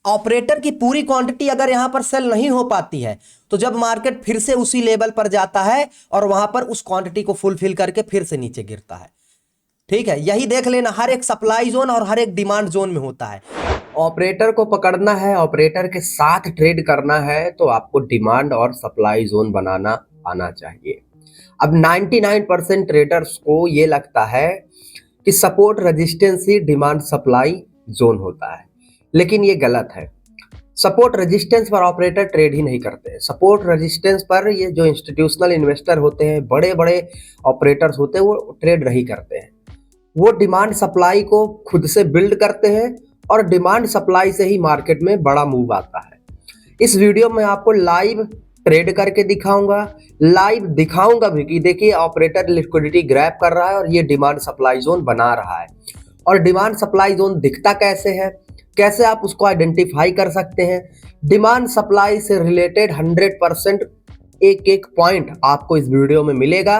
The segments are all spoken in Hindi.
ऑपरेटर की पूरी क्वांटिटी अगर यहां पर सेल नहीं हो पाती है तो जब मार्केट फिर से उसी लेवल पर जाता है और वहां पर उस क्वांटिटी को फुलफिल करके फिर से नीचे गिरता है। ठीक है, यही देख लेना, हर एक सप्लाई जोन और हर एक डिमांड जोन में होता है। ऑपरेटर को पकड़ना है, ऑपरेटर के साथ ट्रेड करना है तो आपको डिमांड और सप्लाई जोन बनाना आना चाहिए। अब 99% ट्रेडर्स को ये लगता है कि सपोर्ट रेजिस्टेंस ही डिमांड सप्लाई जोन होता है, लेकिन ये गलत है। सपोर्ट रेजिस्टेंस पर ऑपरेटर ट्रेड ही नहीं करते। सपोर्ट रेजिस्टेंस पर ये जो इंस्टीट्यूशनल इन्वेस्टर होते हैं, बड़े बड़े ऑपरेटर्स होते हैं, वो ट्रेड नहीं करते हैं। वो डिमांड सप्लाई को खुद से बिल्ड करते हैं और डिमांड सप्लाई से ही मार्केट में बड़ा मूव आता है। इस वीडियो में आपको लाइव ट्रेड करके दिखाऊंगा, लाइव दिखाऊंगा भी कि देखिए ऑपरेटर लिक्विडिटी ग्रैब कर रहा है और ये डिमांड सप्लाई जोन बना रहा है। और डिमांड सप्लाई जोन दिखता कैसे है, कैसे आप उसको आइडेंटिफाई कर सकते हैं। डिमांड सप्लाई से रिलेटेड 100% एक एक पॉइंट आपको इस वीडियो में मिलेगा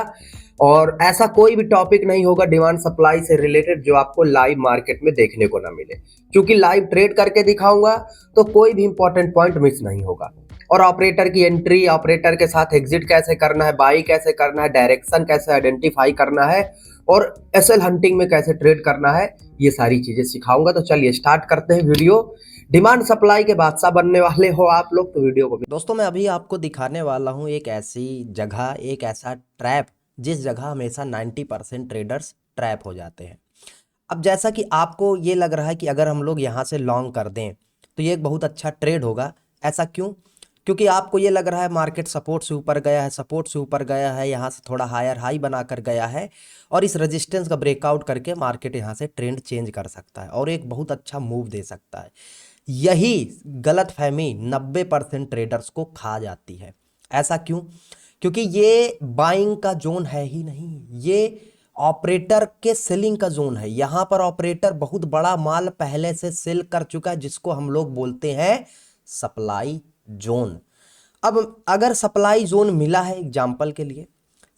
और ऐसा कोई भी टॉपिक नहीं होगा डिमांड सप्लाई से रिलेटेड जो आपको लाइव मार्केट में देखने को ना मिले, क्योंकि लाइव ट्रेड करके दिखाऊंगा तो कोई भी इंपॉर्टेंट पॉइंट मिस नहीं होगा। और ऑपरेटर की एंट्री, ऑपरेटर के साथ एग्जिट कैसे करना है, बाई कैसे करना है, डायरेक्शन कैसे आइडेंटिफाई करना है और एसएल हंटिंग में कैसे ट्रेड करना है, ये सारी चीजें सिखाऊंगा। तो चलिए स्टार्ट करते हैं वीडियो। डिमांड सप्लाई के बादशाह बनने वाले हो आप लोग तो वीडियो को दोस्तों मैं अभी आपको दिखाने वाला हूँ एक ऐसी जगह, एक ऐसा ट्रैप जिस जगह हमेशा 90% ट्रेडर्स ट्रैप हो जाते हैं। अब जैसा कि आपको ये लग रहा है कि अगर हम लोग यहाँ से लॉन्ग कर दें तो ये एक बहुत अच्छा ट्रेड होगा, ऐसा क्यों? क्योंकि आपको ये लग रहा है मार्केट सपोर्ट से ऊपर गया है, सपोर्ट से ऊपर गया है, यहाँ से थोड़ा हायर हाई बनाकर गया है और इस रेजिस्टेंस का ब्रेकआउट करके मार्केट यहाँ से ट्रेंड चेंज कर सकता है और एक बहुत अच्छा मूव दे सकता है। यही गलतफहमी 90% ट्रेडर्स को खा जाती है। ऐसा क्यों? क्योंकि ये बाइंग का जोन है ही नहीं, ये ऑपरेटर के सेलिंग का जोन है। यहाँ पर ऑपरेटर बहुत बड़ा माल पहले से सेल कर चुका है जिसको हम लोग बोलते हैं सप्लाई जोन। अब अगर सप्लाई जोन मिला है, एग्जाम्पल के लिए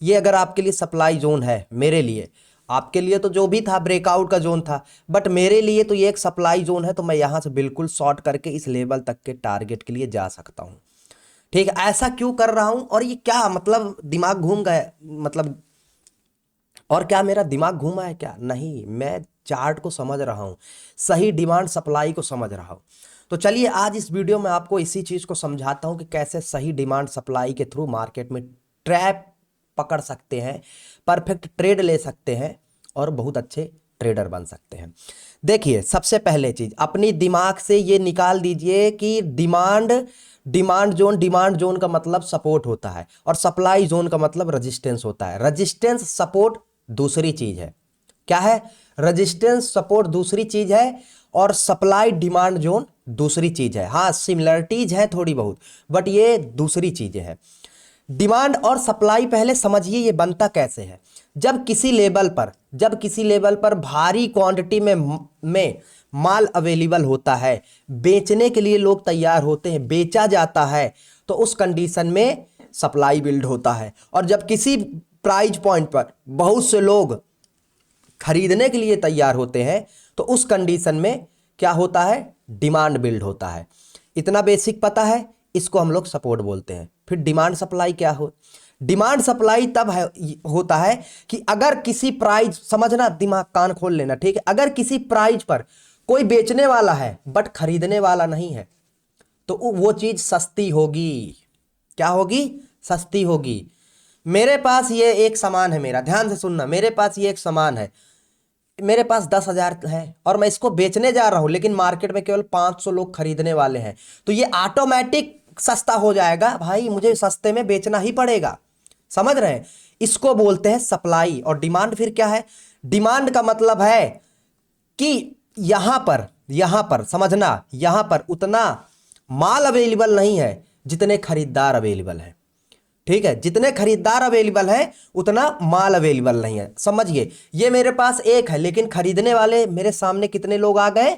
ये अगर आपके लिए सप्लाई जोन है, मेरे लिए, आपके लिए तो जो भी था ब्रेकआउट का जोन था, बट मेरे लिए तो ये एक सप्लाई जोन है, तो मैं यहाँ से बिल्कुल शॉर्ट करके इस लेवल तक के टारगेट के लिए जा सकता हूँ। ठीक है, ऐसा क्यों कर रहा हूँ और ये क्या मतलब दिमाग घूम गया, मतलब और क्या मेरा दिमाग घूमा है क्या? नहीं, मैं चार्ट को समझ रहा हूँ, सही डिमांड सप्लाई को समझ रहा हूँ। तो चलिए आज इस वीडियो में आपको इसी चीज़ को समझाता हूँ कि कैसे सही डिमांड सप्लाई के थ्रू मार्केट में ट्रैप पकड़ सकते हैं, परफेक्ट ट्रेड ले सकते हैं और बहुत अच्छे ट्रेडर बन सकते हैं। देखिए, सबसे पहले चीज़ अपनी दिमाग से ये निकाल दीजिए कि डिमांड जोन का मतलब सपोर्ट होता है और सप्लाई जोन का मतलब रेजिस्टेंस होता है। रेजिस्टेंस सपोर्ट दूसरी चीज है। क्या है? रेजिस्टेंस सपोर्ट दूसरी चीज है और सप्लाई डिमांड जोन दूसरी चीज है। हाँ, सिमिलरिटीज है थोड़ी बहुत, बट ये दूसरी चीजें हैं। डिमांड और सप्लाई पहले समझिए ये बनता कैसे है। जब किसी लेवल पर भारी क्वांटिटी में माल अवेलेबल होता है, बेचने के लिए लोग तैयार होते हैं, बेचा जाता है, तो उस कंडीशन में सप्लाई बिल्ड होता है। और जब किसी प्राइस पॉइंट पर बहुत से लोग खरीदने के लिए तैयार होते हैं तो उस कंडीशन में क्या होता है? डिमांड बिल्ड होता है। इतना बेसिक पता है, इसको हम लोग सपोर्ट बोलते हैं। फिर डिमांड सप्लाई क्या हो? डिमांड सप्लाई तब होता है कि अगर किसी प्राइस, समझना, दिमाग कान खोल लेना, ठीक है, अगर किसी प्राइस पर कोई बेचने वाला है बट खरीदने वाला नहीं है तो वो चीज सस्ती होगी। क्या होगी? सस्ती होगी। मेरे पास ये एक सामान है, मेरा ध्यान से सुनना, मेरे पास ये एक सामान है, मेरे पास 10,000 है और मैं इसको बेचने जा रहा हूं, लेकिन मार्केट में केवल 500 लोग खरीदने वाले हैं, तो ये ऑटोमेटिक सस्ता हो जाएगा भाई, मुझे सस्ते में बेचना ही पड़ेगा। समझ रहे हैं? इसको बोलते हैं सप्लाई। और डिमांड फिर क्या है? डिमांड का मतलब है कि यहां पर समझना, यहां पर उतना माल अवेलेबल नहीं है जितने खरीदार अवेलेबल हैं। ठीक है, जितने खरीदार अवेलेबल हैं उतना माल अवेलेबल नहीं है। समझिए, ये मेरे पास एक है लेकिन खरीदने वाले मेरे सामने कितने लोग आ गए?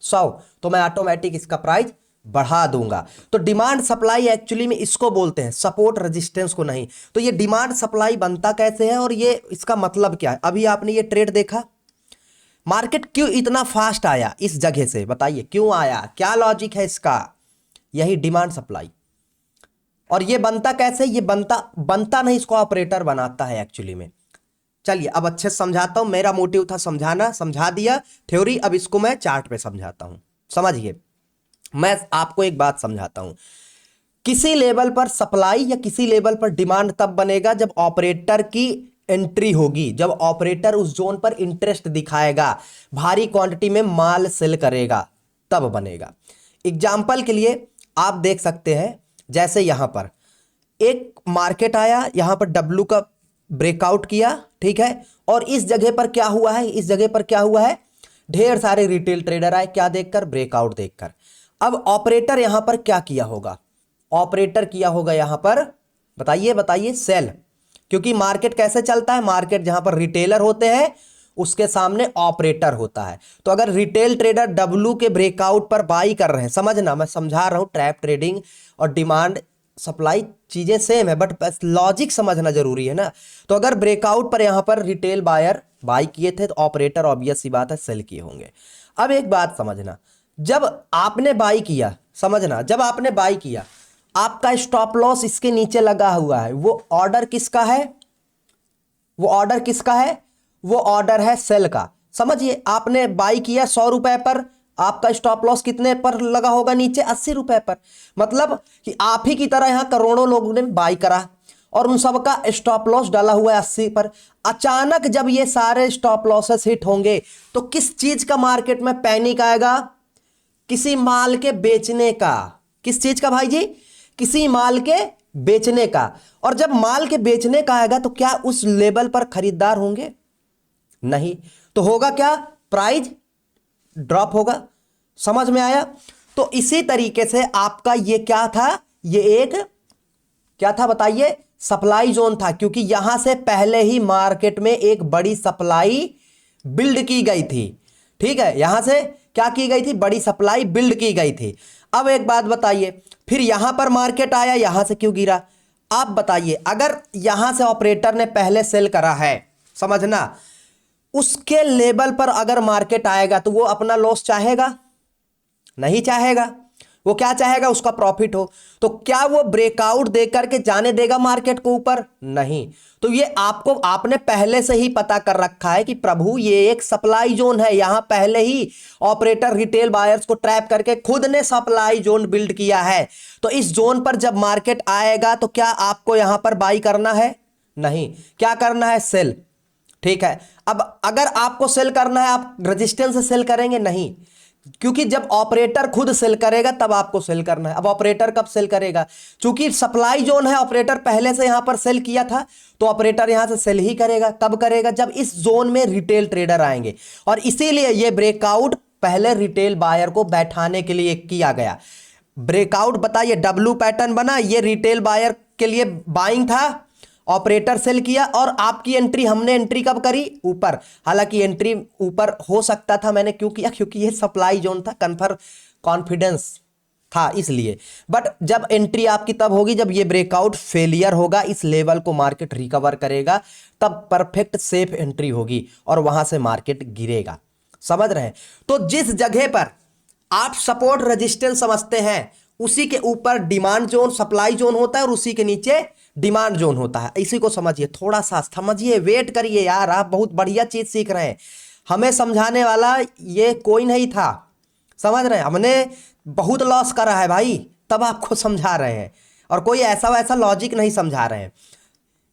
100, तो मैं ऑटोमेटिक इसका प्राइस बढ़ा दूंगा। तो डिमांड सप्लाई एक्चुअली में इसको बोलते हैं, सपोर्ट रेजिस्टेंस को नहीं। तो ये डिमांड सप्लाई बनता कैसे है और ये इसका मतलब क्या है? अभी आपने ये ट्रेड देखा, मार्केट क्यों इतना फास्ट आया इस जगह से, बताइए क्यों आया, क्या लॉजिक है इसका? यही डिमांड सप्लाई। और ये बनता कैसे? ये बनता नहीं, इसको ऑपरेटर बनाता है एक्चुअली में। चलिए अब अच्छे से समझाता हूं, मेरा मोटिव था समझाना, समझा दिया थ्योरी, अब इसको मैं चार्ट पे समझाता हूं। समझिए, मैं आपको एक बात समझाता हूं। किसी लेवल पर सप्लाई या किसी लेवल पर डिमांड तब बनेगा जब ऑपरेटर की एंट्री होगी, जब ऑपरेटर उस जोन पर इंटरेस्ट दिखाएगा, भारी क्वांटिटी में माल सेल करेगा, तब बनेगा। एग्जाम्पल के लिए आप देख सकते हैं, जैसे यहां पर एक मार्केट आया, यहां पर डब्ल्यू का ब्रेकआउट किया, ठीक है, और इस जगह पर क्या हुआ है, इस जगह पर क्या हुआ है, ढेर सारे रिटेल ट्रेडर आए, क्या देखकर? ब्रेकआउट देखकर। अब ऑपरेटर यहां पर क्या किया होगा? ऑपरेटर किया होगा यहां पर, बताइए बताइए, सेल। क्योंकि मार्केट कैसे चलता है? मार्केट जहां पर रिटेलर होते हैं उसके सामने ऑपरेटर होता है। तो अगर रिटेल ट्रेडर डब्ल्यू के ब्रेकआउट पर बाई कर रहे हैं, समझना मैं समझा रहा हूं, ट्रैप ट्रेडिंग और डिमांड सप्लाई चीजें सेम है, बट लॉजिक समझना जरूरी है ना। तो अगर ब्रेकआउट पर यहां पर रिटेल बायर बाई किए थे तो ऑपरेटर ऑब्वियस सी बात है सेल किए होंगे। अब एक बात समझना, जब आपने बाई किया, समझना, जब आपने बाई किया, आपका स्टॉप लॉस इसके नीचे लगा हुआ है, वो ऑर्डर किसका है? वो ऑर्डर किसका है? वो ऑर्डर है सेल का। समझिए, आपने बाई किया 100 रुपए पर, आपका स्टॉप लॉस कितने पर लगा होगा? नीचे 80 रुपए पर। मतलब कि आप ही की तरह यहां करोड़ों लोगों ने बाई करा और उन सबका स्टॉप लॉस डाला हुआ है 80 पर। अचानक जब ये सारे स्टॉप लॉसेस हिट होंगे तो किस चीज का मार्केट में पैनिक आएगा? किसी माल के बेचने का। किस चीज का भाई जी? किसी माल के बेचने का। और जब माल के बेचने का आएगा तो क्या उस लेवल पर खरीदार होंगे? नहीं। तो होगा क्या? प्राइस ड्रॉप होगा। समझ में आया? तो इसी तरीके से आपका ये क्या था? ये एक क्या था बताइए? सप्लाई जोन था, क्योंकि यहां से पहले ही मार्केट में एक बड़ी सप्लाई बिल्ड की गई थी। ठीक है, यहां से क्या की गई थी? बड़ी सप्लाई बिल्ड की गई थी। अब एक बात बताइए, फिर यहां पर मार्केट आया, यहां से क्यों गिरा? आप बताइए, अगर यहां से ऑपरेटर ने पहले सेल करा है, समझना, उसके लेवल पर अगर मार्केट आएगा तो वो अपना लॉस चाहेगा? नहीं चाहेगा। वो क्या चाहेगा? उसका प्रॉफिट हो। तो क्या वो ब्रेकआउट देकर के जाने देगा मार्केट को ऊपर? नहीं। तो ये आपको, आपने पहले से ही पता कर रखा है कि प्रभु ये एक सप्लाई जोन है, यहां पहले ही ऑपरेटर रिटेल बायर्स को ट्रैप करके खुद ने सप्लाई जोन बिल्ड किया है। तो इस जोन पर जब मार्केट आएगा तो क्या आपको यहां पर बाई करना है? नहीं। क्या करना है? सेल। ठीक है, अब अगर आपको सेल करना है, आप रेजिस्टेंस से सेल करेंगे? नहीं, क्योंकि जब ऑपरेटर खुद सेल करेगा तब आपको सेल करना है। अब ऑपरेटर कब सेल करेगा? क्योंकि सप्लाई जोन है, ऑपरेटर पहले से यहां पर सेल किया था, तो ऑपरेटर यहां से सेल ही करेगा। कब करेगा? जब इस जोन में रिटेल ट्रेडर आएंगे। और इसीलिए यह ब्रेकआउट पहले रिटेल बायर को बैठाने के लिए किया गया। ब्रेकआउट बताइए, डब्ल्यू पैटर्न बना, ये रिटेल बायर के लिए बाइंग था, ऑपरेटर सेल किया, और आपकी एंट्री, हमने एंट्री कब करी? ऊपर। हालांकि एंट्री ऊपर हो सकता था, मैंने क्यों किया? क्योंकि ये सप्लाई जोन था, कॉन्फिडेंस था इसलिए। बट जब एंट्री आपकी तब होगी जब ये ब्रेकआउट फेलियर होगा, इस लेवल को मार्केट रिकवर करेगा, तब परफेक्ट सेफ एंट्री होगी और वहां से मार्केट गिरेगा। समझ रहे हैं? तो जिस जगह पर आप सपोर्ट रेजिस्टेंस समझते हैं, उसी के ऊपर डिमांड जोन, सप्लाई जोन होता है, और उसी के नीचे डिमांड जोन होता है। इसी को समझिए, थोड़ा सा समझिए, वेट करिए यार, आप बहुत बढ़िया चीज सीख रहे हैं। हमें समझाने वाला ये कोई नहीं था, समझ रहे हैं? हमने बहुत लॉस करा है भाई, तब आपको समझा रहे हैं, और कोई ऐसा वैसा लॉजिक नहीं समझा रहे हैं।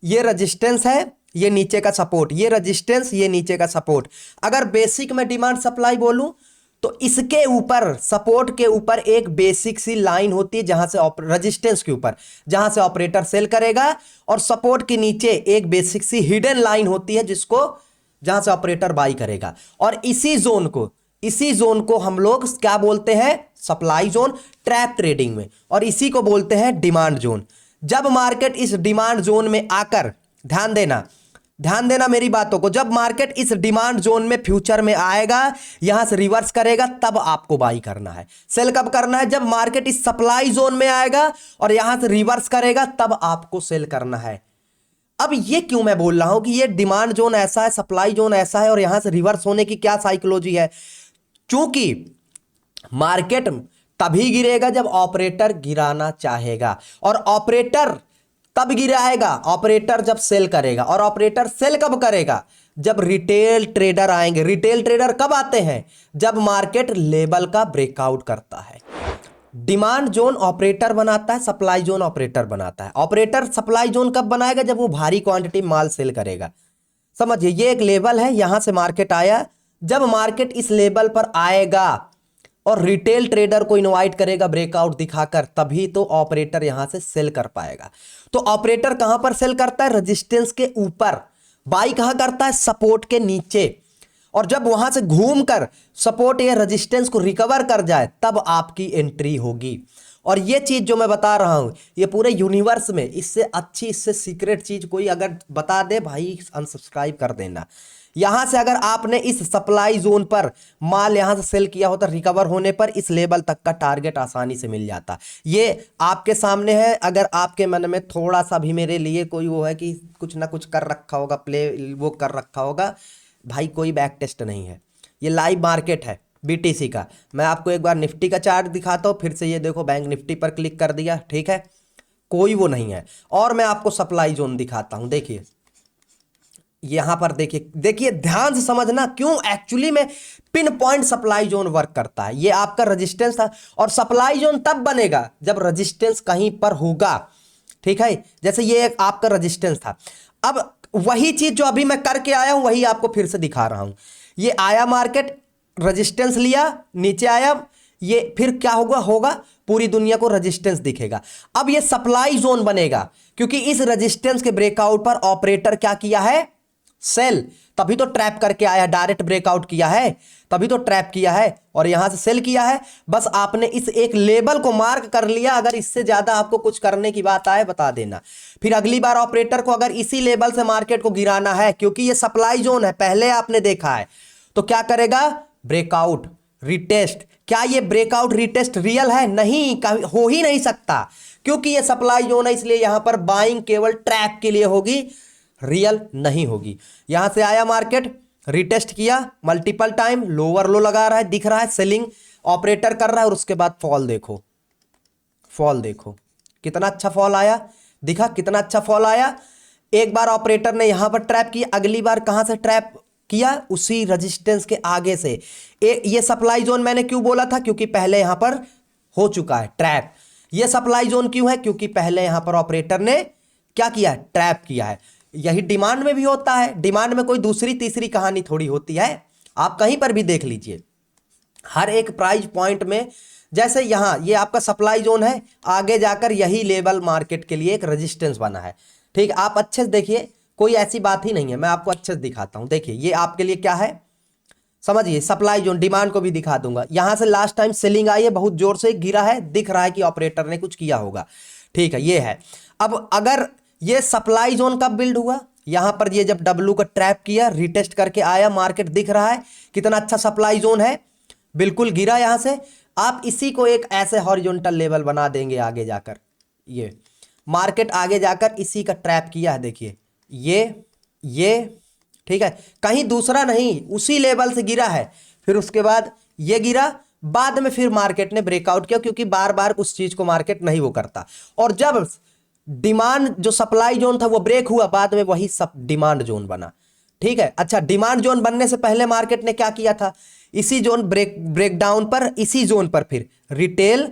ये रेजिस्टेंस है, ये नीचे का सपोर्ट, ये रेजिस्टेंस, ये नीचे का सपोर्ट। अगर बेसिक में डिमांड सप्लाई बोलूं तो इसके ऊपर, सपोर्ट के ऊपर एक बेसिक सी लाइन होती है, जहां से रेजिस्टेंस के ऊपर जहां से ऑपरेटर सेल करेगा, और सपोर्ट के नीचे एक बेसिक सी हिडन लाइन होती है जिसको, जहां से ऑपरेटर बाई करेगा। और इसी जोन को हम लोग क्या बोलते हैं? सप्लाई जोन, ट्रैप ट्रेडिंग में, और इसी को बोलते हैं डिमांड जोन। जब मार्केट इस डिमांड जोन में आकर, ध्यान देना मेरी बातों को, जब मार्केट इस डिमांड जोन में फ्यूचर में आएगा, यहां से रिवर्स करेगा, तब आपको बाई करना है। सेल कब करना है? जब मार्केट इस सप्लाई जोन में आएगा और यहां से रिवर्स करेगा, तब आपको सेल करना है। अब ये क्यों मैं बोल रहा हूं कि ये डिमांड जोन ऐसा है, सप्लाई जोन ऐसा है, और यहां से रिवर्स होने की क्या साइकोलॉजी है? क्योंकि मार्केट तभी गिरेगा जब ऑपरेटर गिराना चाहेगा, और ऑपरेटर तब गिराएगा ऑपरेटर जब सेल करेगा, और ऑपरेटर सेल कब करेगा? जब रिटेल ट्रेडर आएंगे। रिटेल ट्रेडर कब आते हैं? जब मार्केट लेवल का ब्रेकआउट करता है। डिमांड जोन ऑपरेटर बनाता है, सप्लाई जोन ऑपरेटर बनाता है। ऑपरेटर सप्लाई जोन कब बनाएगा? जब वो भारी क्वांटिटी माल सेल करेगा। समझिए, ये एक लेवल है, यहां से मार्केट आया। जब मार्केट इस लेवल पर आएगा और रिटेल ट्रेडर को इनवाइट करेगा ब्रेकआउट दिखाकर, तभी तो ऑपरेटर यहां से सेल कर पाएगा। तो ऑपरेटर कहां पर सेल करता है? रेजिस्टेंस के ऊपर। बाई कहां करता है? सपोर्ट के नीचे। और जब वहां से घूमकर सपोर्ट या रेजिस्टेंस को रिकवर कर जाए, तब आपकी एंट्री होगी। और ये चीज जो मैं बता रहा हूं, ये पूरे यूनिवर्स में इससे अच्छी, इससे सीक्रेट चीज कोई अगर बता दे भाई, अनसब्सक्राइब कर देना। यहां से अगर आपने इस सप्लाई जोन पर माल यहां से सेल किया होता, रिकवर होने पर इस लेवल तक का टारगेट आसानी से मिल जाता। ये आपके सामने है। अगर आपके मन में थोड़ा सा भी मेरे लिए कोई वो है कि कुछ ना कुछ कर रखा होगा, प्ले वो कर रखा होगा, भाई कोई बैक टेस्ट नहीं है, ये लाइव मार्केट है बीटीसी का। मैं आपको एक बार निफ्टी का चार्ट दिखाता हूँ, फिर से ये देखो बैंक निफ्टी पर क्लिक कर दिया, ठीक है, कोई वो नहीं है। और मैं आपको सप्लाई जोन दिखाता हूँ, देखिए यहां पर देखिए, देखिए ध्यान से समझना क्यों एक्चुअली में pin point supply zone work करता है। ये आपका रेजिस्टेंस था, और सप्लाई जोन तब बनेगा जब रेजिस्टेंस कहीं पर होगा, ठीक है। जैसे ये एक आपका रेजिस्टेंस था। अब वही चीज जो अभी मैं करके आया हूं, वही आपको फिर से दिखा रहा हूं। ये आया मार्केट, रेजिस्टेंस लिया, नीचे आया, ये फिर क्या होगा पूरी दुनिया को रेजिस्टेंस दिखेगा। अब ये सप्लाई जोन बनेगा, क्योंकि इस रेजिस्टेंस के ब्रेकआउट पर ऑपरेटर क्या किया है? सेल। तभी तो ट्रैप करके आया, डायरेक्ट ब्रेकआउट किया है, तभी तो ट्रैप किया है, और यहां से सेल किया है। बस आपने इस एक लेवल को मार्क कर लिया। अगर इससे ज्यादा आपको कुछ करने की बात आए, बता देना। फिर अगली बार ऑपरेटर को अगर इसी लेवल से मार्केट को गिराना है, क्योंकि ये सप्लाई जोन है, पहले आपने देखा है, तो क्या करेगा? Breakout, retest. क्या ये ब्रेकआउट रिटेस्ट रियल है? नहीं, हो ही नहीं सकता, क्योंकि ये सप्लाई जोन है। इसलिए यहां पर बाइंग केवल ट्रैप के लिए होगी, रियल नहीं होगी। यहां से आया मार्केट, रिटेस्ट किया मल्टीपल टाइम, लोअर लो लगा रहा है, दिख रहा है, सेलिंग ऑपरेटर कर रहा है, और उसके बाद फॉल देखो, फॉल देखो कितना अच्छा फॉल आया, दिखा कितना अच्छा फॉल आया। एक बार ऑपरेटर ने यहां पर ट्रैप किया, अगली बार कहां से ट्रैप किया? उसी रेजिस्टेंस के आगे से। ये सप्लाई जोन मैंने क्यों बोला था? क्योंकि पहले यहां पर हो चुका है ट्रैप। ये सप्लाई जोन क्यों है? क्योंकि पहले यहां पर ऑपरेटर ने क्या किया? ट्रैप किया है। यही डिमांड में भी होता है। डिमांड में कोई दूसरी तीसरी कहानी थोड़ी होती है, आप कहीं पर भी देख लीजिए। हर एक प्राइस पॉइंट में, जैसे यहां ये आपका सप्लाई जोन है, आगे जाकर यही लेवल मार्केट के लिए एक रेजिस्टेंस बना है, ठीक। आप अच्छे से देखिए, कोई ऐसी बात ही नहीं है, मैं आपको अच्छे से दिखाता हूं। देखिए ये आपके लिए क्या है, समझिए, सप्लाई जोन। डिमांड को भी दिखा दूंगा। यहां से लास्ट टाइम सेलिंग आई है, बहुत जोर से गिरा है, दिख रहा है कि ऑपरेटर ने कुछ किया होगा, ठीक है, ये है। अब अगर ये सप्लाई जोन कब बिल्ड हुआ? यहां पर ये जब डब्ल्यू का ट्रैप किया, रिटेस्ट करके आया, मार्केट दिख रहा है कितना अच्छा सप्लाई जोन है, बिल्कुल गिरा यहां से। आप इसी को एक ऐसे हॉरिजॉन्टल लेवल बना देंगे आगे जाकर। ये मार्केट आगे जाकर इसी का ट्रैप किया है, देखिए ये ठीक है, कहीं दूसरा नहीं, उसी लेवल से गिरा है। फिर उसके बाद ये गिरा, बाद में फिर मार्केट ने ब्रेकआउट किया, क्योंकि बार बार उस चीज को मार्केट नहीं वो करता। और जब डिमांड जो सप्लाई जोन था वो ब्रेक हुआ, बाद में वही सब डिमांड जोन बना, ठीक है। अच्छा, डिमांड जोन बनने से पहले मार्केट ने क्या किया था? इसी जोन ब्रेकडाउन पर, इसी जोन पर फिर रिटेल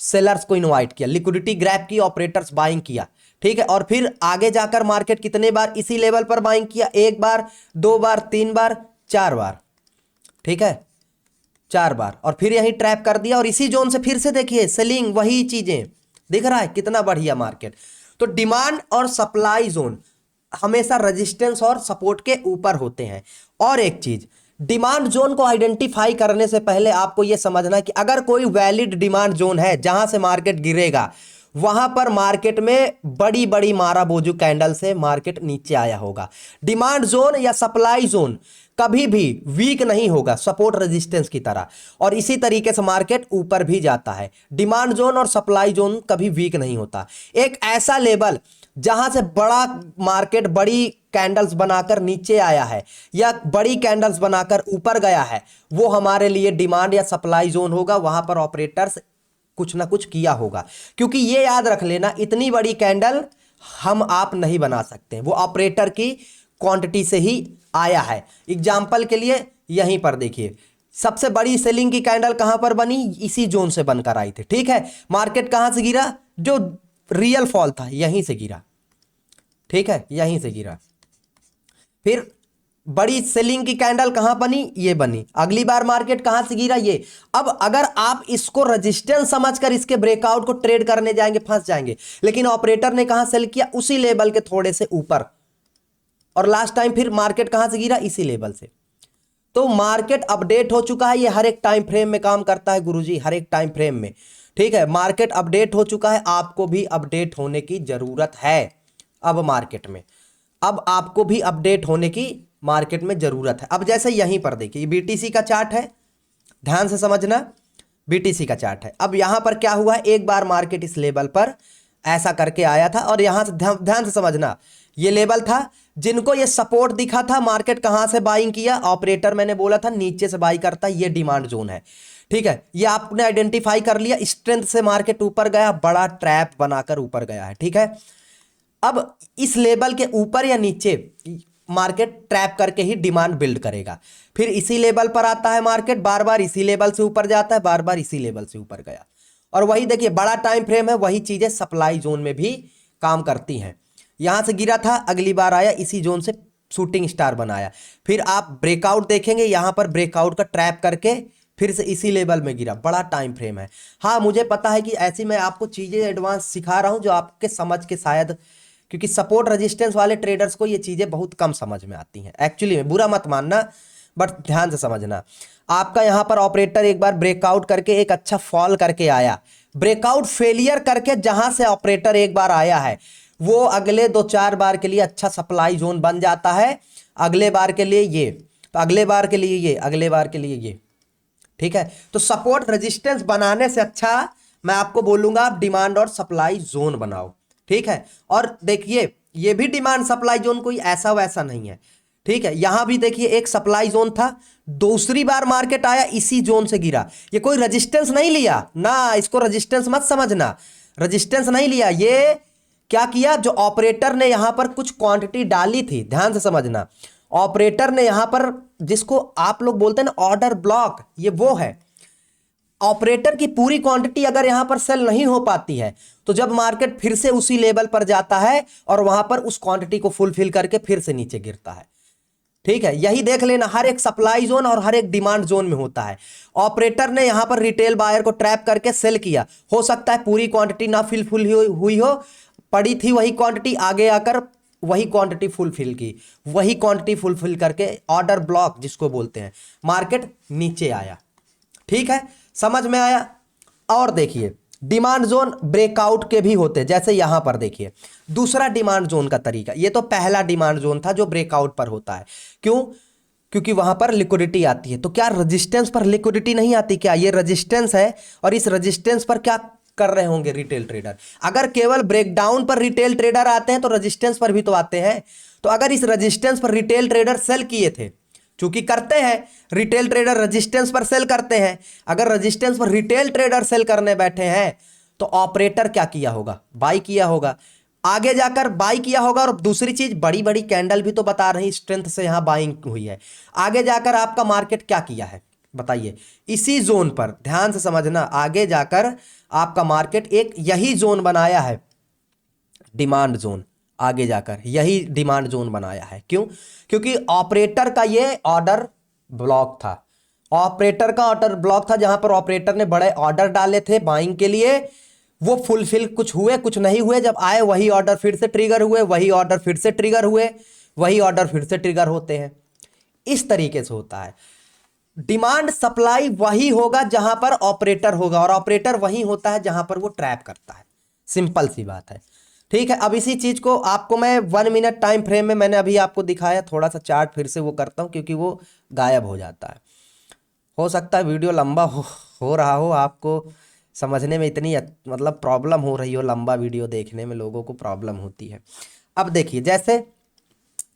सेलर्स को इनवाइट किया, लिक्विडिटी ग्रैब की, ऑपरेटर्स बाइंग किया, ठीक है। और फिर आगे जाकर मार्केट कितने बार इसी लेवल पर बाइंग किया? 1 बार, 2 बार, 3 बार, 4 बार, ठीक है, 4 बार। और फिर यही ट्रैप कर दिया, और इसी जोन से फिर से देखिए सेलिंग, वही चीजें, दिख रहा है कितना बढ़िया मार्केट। तो डिमांड और सप्लाई जोन हमेशा रेजिस्टेंस और सपोर्ट के ऊपर होते हैं। और एक चीज, डिमांड जोन को आइडेंटिफाई करने से पहले आपको यह समझना कि अगर कोई वैलिड डिमांड जोन है जहां से मार्केट गिरेगा, वहां पर मार्केट में बड़ी बड़ी मारा बोजू कैंडल से मार्केट नीचे आया होगा। डिमांड जोन या सप्लाई जोन कभी भी वीक नहीं होगा सपोर्ट रेजिस्टेंस की तरह, और इसी तरीके से मार्केट ऊपर भी जाता है। डिमांड जोन और सप्लाई जोन कभी वीक नहीं होता। एक ऐसा लेवल जहां से बड़ा मार्केट बड़ी कैंडल्स बनाकर नीचे आया है या बड़ी कैंडल्स बनाकर ऊपर गया है, वो हमारे लिए डिमांड या सप्लाई जोन होगा। वहां पर ऑपरेटर्स कुछ ना कुछ किया होगा, क्योंकि ये याद रख लेना, इतनी बड़ी कैंडल हम आप नहीं बना सकते, वो ऑपरेटर की क्वांटिटी से ही आया है। एग्जाम्पल के लिए यहीं पर देखिए, सबसे बड़ी सेलिंग की कैंडल कहां पर बनी, इसी जोन से बनकर आई थी। ठीक है, मार्केट कहां से गिरा, जो रियल फॉल था यहीं से गिरा। ठीक है, यहीं से गिरा। फिर बड़ी सेलिंग की कैंडल कहां बनी, ये बनी। अगली बार मार्केट कहां से गिरा, ये। अब अगर आप इसको रेजिस्टेंस समझकर इसके ब्रेकआउट को ट्रेड करने जाएंगे, फंस जाएंगे। लेकिन ऑपरेटर ने कहां सेल किया, उसी लेवल के थोड़े से ऊपर, और लास्ट टाइम फिर मार्केट कहां से गिरा, इसी लेवल से। तो मार्केट अपडेट हो चुका है, ये हर एक टाइम फ्रेम में काम करता है गुरुजी, हर एक टाइम फ्रेम में। ठीक है, मार्केट अपडेट हो चुका है, आपको भी अपडेट होने की जरूरत है। अब मार्केट में, अब आपको भी अपडेट होने की मार्केट में जरूरत है। अब जैसे यहीं पर देखिए, बीटीसी का चार्ट है, ध्यान से समझना, बीटीसी का चार्ट है। अब यहां पर क्या हुआ है, एक बार मार्केट इस लेवल पर ऐसा करके आया था, और यहां से ध्यान से समझना, ये लेवल था जिनको ये सपोर्ट दिखा था, मार्केट कहां से बाइंग किया, ऑपरेटर मैंने बोला था नीचे से बाई करता, ये डिमांड जोन है। ठीक है, ये आपने आइडेंटिफाई कर लिया, स्ट्रेंथ से मार्केट ऊपर गया, बड़ा ट्रैप बनाकर ऊपर गया है। ठीक है, अब इस लेवल के ऊपर या नीचे मार्केट ट्रैप करके ही डिमांड बिल्ड करेगा। फिर इसी लेवल पर आता है मार्केट, बार बार इसी लेवल से ऊपर जाता है, बार बार इसी लेवल से ऊपर गया। और वही देखिए, बड़ा टाइम फ्रेम है, वही चीजें सप्लाई जोन में भी काम करती हैं। यहां से गिरा था, अगली बार आया, इसी जोन से शूटिंग स्टार बनाया। फिर आप ब्रेकआउट देखेंगे, यहां पर ब्रेकआउट का ट्रैप करके फिर से इसी लेवल में गिरा, बड़ा टाइम फ्रेम है। हाँ, मुझे पता है कि ऐसी मैं आपको चीजें एडवांस सिखा रहा हूं जो आपके समझ के शायद, क्योंकि सपोर्ट रेजिस्टेंस वाले ट्रेडर्स को ये चीजें बहुत कम समझ में आती हैं। एक्चुअली में बुरा मत मानना, बट ध्यान से समझना। आपका यहां पर ऑपरेटर एक बार ब्रेकआउट करके एक अच्छा फॉल करके आया, ब्रेकआउट फेलियर करके जहां से ऑपरेटर एक बार आया है, वो अगले 2-4 बार के लिए अच्छा सप्लाई जोन बन जाता है। अगले बार के लिए ये, तो अगले बार के लिए ये, अगले बार के लिए ये। ठीक है, तो सपोर्ट रेजिस्टेंस बनाने से अच्छा मैं आपको बोलूंगा आप डिमांड और सप्लाई जोन बनाओ। ठीक है, और देखिए ये भी डिमांड सप्लाई जोन कोई ऐसा वैसा नहीं है। ठीक है, यहां भी देखिए एक सप्लाई जोन था, दूसरी बार मार्केट आया, इसी जोन से गिरा। ये कोई रेजिस्टेंस नहीं लिया ना, इसको रेजिस्टेंस मत समझना, रेजिस्टेंस नहीं लिया। ये क्या किया, जो ऑपरेटर ने यहां पर कुछ क्वांटिटी डाली थी, ध्यान से समझना, ऑपरेटर ने यहां पर, जिसको आप लोग बोलते हैं ना ऑर्डर ब्लॉक, ये वो है। ऑपरेटर की पूरी क्वांटिटी अगर यहां पर सेल नहीं हो पाती है, तो जब मार्केट फिर से उसी लेवल पर जाता है और वहां पर उस क्वांटिटी को फुलफिल करके फिर से नीचे गिरता है। ठीक है, यही देख लेना, हर एक सप्लाई जोन और हर एक डिमांड जोन में होता है। ऑपरेटर ने यहां पर रिटेल बायर को ट्रैप करके सेल किया, हो सकता है पूरी क्वांटिटी ना फुलफिल हुई हो, पड़ी थी वही क्वांटिटी, आगे आकर वही क्वांटिटी फुलफिल की, वही क्वांटिटी फुलफिल करके ऑर्डर ब्लॉक जिसको बोलते हैं, मार्केट नीचे आया। ठीक है, समझ में आया। और देखिए डिमांड जोन ब्रेकआउट के भी होते हैं, जैसे यहां पर देखिए दूसरा डिमांड जोन का तरीका, ये तो पहला डिमांड जोन था जो ब्रेकआउट पर होता है। क्यों, क्योंकि वहां पर लिक्विडिटी आती है। तो क्या रेजिस्टेंस पर लिक्विडिटी नहीं आती क्या, ये रेजिस्टेंस है, और इस रेजिस्टेंस पर क्या कर रहे होंगे रिटेल ट्रेडर। अगर केवल ब्रेकडाउन पर रिटेल ट्रेडर आते हैं तो रेजिस्टेंस पर भी तो आते हैं। तो अगर इस रेजिस्टेंस पर रिटेल ट्रेडर सेल किए थे, चूंकि करते हैं, रिटेल ट्रेडर रेजिस्टेंस पर सेल करते हैं, अगर रेजिस्टेंस पर रिटेल ट्रेडर सेल करने बैठे हैं तो ऑपरेटर क्या किया होगा, बाई किया होगा, आगे जाकर बाई किया होगा। और दूसरी चीज, बड़ी बड़ी कैंडल भी तो बता रही स्ट्रेंथ से यहां बाइंग हुई है। आगे जाकर आपका मार्केट क्या किया है बताइए, इसी जोन पर ध्यान से समझना, आगे जाकर आपका मार्केट एक यही जोन बनाया है, डिमांड जोन, आगे जाकर यही डिमांड जोन बनाया है। क्यों, क्योंकि ऑपरेटर का ये ऑर्डर ब्लॉक था, ऑपरेटर का ऑर्डर ब्लॉक था, जहां पर ऑपरेटर ने बड़े ऑर्डर डाले थे बाइंग के लिए, वो फुलफिल कुछ हुए कुछ नहीं हुए, जब आए वही ऑर्डर फिर से ट्रिगर हुए, वही ऑर्डर फिर से ट्रिगर हुए, वही ऑर्डर फिर से ट्रिगर होते हैं। इस तरीके से होता है। डिमांड सप्लाई वही होगा जहां पर ऑपरेटर होगा, और ऑपरेटर वही होता है जहां पर वो ट्रैप करता है। सिंपल सी बात है। ठीक है, अब इसी चीज को आपको मैं 1 मिनट टाइम फ्रेम में मैंने अभी आपको दिखाया, थोड़ा सा चार्ट फिर से वो करता हूँ क्योंकि वो गायब हो जाता है। हो सकता है वीडियो लंबा हो रहा हो, आपको समझने में इतनी मतलब प्रॉब्लम हो रही हो, लंबा वीडियो देखने में लोगों को प्रॉब्लम होती है। अब देखिए, जैसे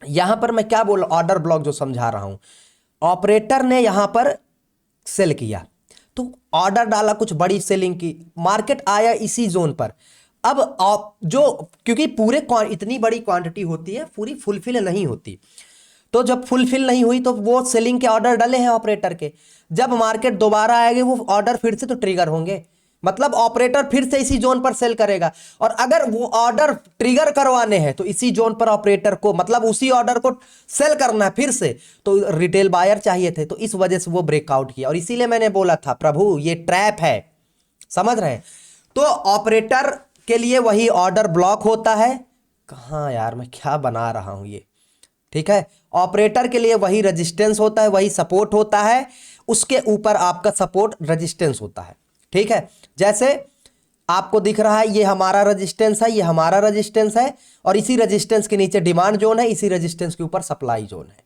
यहां पर मैं क्या बोल, ऑर्डर ब्लॉक जो समझा रहा हूं, ऑपरेटर ने यहां पर सेल किया तो ऑर्डर डाला, कुछ बड़ी सेलिंग की, मार्केट आया इसी जोन पर। अब आप जो, क्योंकि पूरे इतनी बड़ी क्वांटिटी होती है, पूरी फुलफिल नहीं होती, तो जब फुलफिल नहीं हुई तो वो सेलिंग के ऑर्डर डले हैं ऑपरेटर के, जब मार्केट दोबारा आएगी वो ऑर्डर फिर से तो ट्रिगर होंगे, मतलब ऑपरेटर फिर से इसी जोन पर सेल करेगा। और अगर वो ऑर्डर ट्रिगर करवाने हैं तो इसी जोन पर ऑपरेटर को, मतलब उसी ऑर्डर को सेल करना है फिर से, तो रिटेल बायर चाहिए थे, तो इस वजह से वो ब्रेकआउट किया। और इसीलिए मैंने बोला था प्रभु ये ट्रैप है, समझ रहे हैं। तो ऑपरेटर के लिए वही ऑर्डर ब्लॉक होता है, कहाँ यार मैं क्या बना रहा हूं ये, ठीक है। ऑपरेटर के लिए वही रेजिस्टेंस होता है, वही सपोर्ट होता है, उसके ऊपर आपका सपोर्ट रेजिस्टेंस होता है, ठीक है। जैसे आपको दिख रहा है ये हमारा रेजिस्टेंस है, ये हमारा रेजिस्टेंस है, और इसी रेजिस्टेंस के नीचे डिमांड जोन है, इसी रेजिस्टेंस के ऊपर सप्लाई जोन है।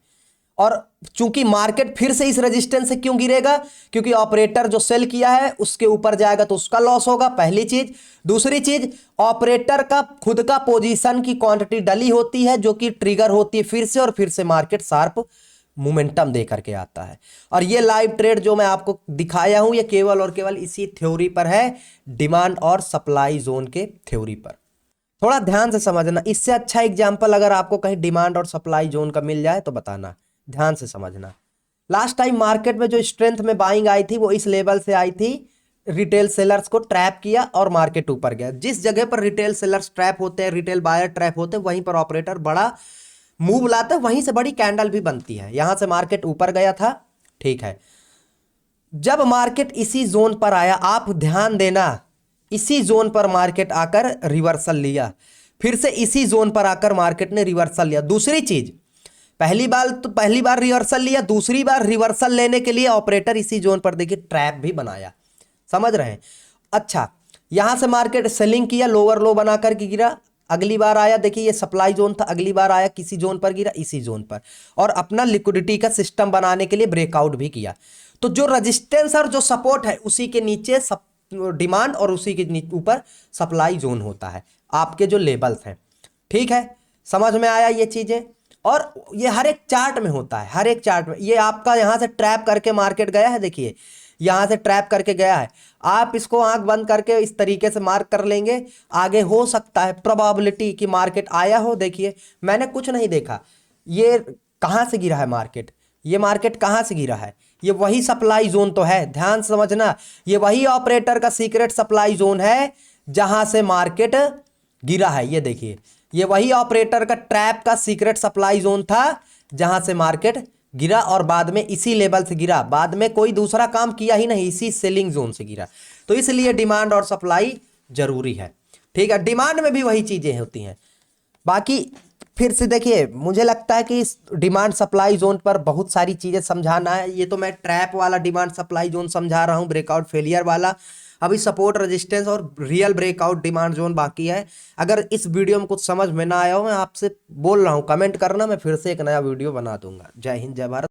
और चूंकि मार्केट फिर से इस रेजिस्टेंस से क्यों गिरेगा, क्योंकि ऑपरेटर जो सेल किया है उसके ऊपर जाएगा तो उसका लॉस होगा, पहली चीज। दूसरी चीज, ऑपरेटर का खुद का पोजीशन की क्वांटिटी डली होती है जो कि ट्रिगर होती है फिर से, और फिर से मार्केट शार्प मोमेंटम दे करके आता है। और ये लाइव ट्रेड जो मैं आपको दिखाया हूं, ये केवल और केवल इसी थ्योरी पर है, डिमांड और सप्लाई जोन के थ्योरी पर। थोड़ा ध्यान से समझना, इससे अच्छा एग्जांपल अगर आपको कहीं डिमांड और सप्लाई जोन का मिल जाए तो बताना, ध्यान से समझना। लास्ट टाइम मार्केट में जो स्ट्रेंथ में बाइंग आई थी वो इस लेवल से आई थी, रिटेल सेलर्स को ट्रैप किया और मार्केट ऊपर गया। जिस जगह पर रिटेल सेलर्स ट्रैप होते हैं, रिटेल बायर ट्रैप होते हैं, वहीं पर ऑपरेटर बड़ा मूव लाता है, वहीं से बड़ी कैंडल भी बनती है। यहां से मार्केट ऊपर गया था, ठीक है। जब मार्केट इसी जोन पर आया, आप ध्यान देना, इसी जोन पर मार्केट आकर रिवर्सल लिया, फिर से इसी जोन पर आकर मार्केट ने रिवर्सल लिया। दूसरी चीज, पहली बार रिवर्सल लिया, दूसरी बार रिवर्सल लेने के लिए ऑपरेटर इसी जोन पर देखिए ट्रैप भी बनाया, समझ रहे हैं। अच्छा, यहां से मार्केट सेलिंग किया, लोअर लो बनाकर के गिरा, अगली बार आया, देखिए ये सप्लाई जोन था, अगली बार आया किसी जोन पर गिरा, इसी जोन पर, और अपना लिक्विडिटी का सिस्टम बनाने के लिए ब्रेकआउट भी किया। तो जो रेजिस्टेंस और जो सपोर्ट है उसी के नीचे डिमांड और उसी के ऊपर सप्लाई जोन होता है, आपके जो लेबल्स हैं, ठीक है। समझ में आया ये चीजें। और ये हर एक चार्ट में होता है, हर एक चार्ट में। ये आपका यहां से ट्रैप करके मार्केट गया है, देखिए यहां से ट्रैप करके गया है, आप इसको आंख बंद करके इस तरीके से मार्क कर लेंगे। आगे हो सकता है प्रोबेबिलिटी कि मार्केट आया हो, देखिए मैंने कुछ नहीं देखा, ये कहां से गिरा है मार्केट, ये मार्केट कहां से गिरा है, ये वही सप्लाई जोन तो है, ध्यान समझना, ये वही ऑपरेटर का सीक्रेट सप्लाई जोन है जहां से मार्केट गिरा है। ये देखिए, ये वही ऑपरेटर का ट्रैप का सीक्रेट सप्लाई जोन था जहां से मार्केट गिरा, और बाद में इसी लेवल से गिरा, बाद में कोई दूसरा काम किया ही नहीं, इसी सेलिंग जोन से गिरा। तो इसलिए डिमांड और सप्लाई जरूरी है, ठीक है। डिमांड में भी वही चीजें होती हैं। बाकी फिर से देखिए, मुझे लगता है कि इस डिमांड सप्लाई जोन पर बहुत सारी चीजें समझाना है। ये तो मैं ट्रैप वाला डिमांड सप्लाई जोन समझा रहा हूँ, ब्रेकआउट फेलियर वाला। अभी सपोर्ट रेजिस्टेंस और रियल ब्रेकआउट डिमांड जोन बाकी है। अगर इस वीडियो में कुछ समझ में ना आया हो, मैं आपसे बोल रहा हूँ, कमेंट करना, मैं फिर से एक नया वीडियो बना दूंगा। जय हिंद, जय भारत।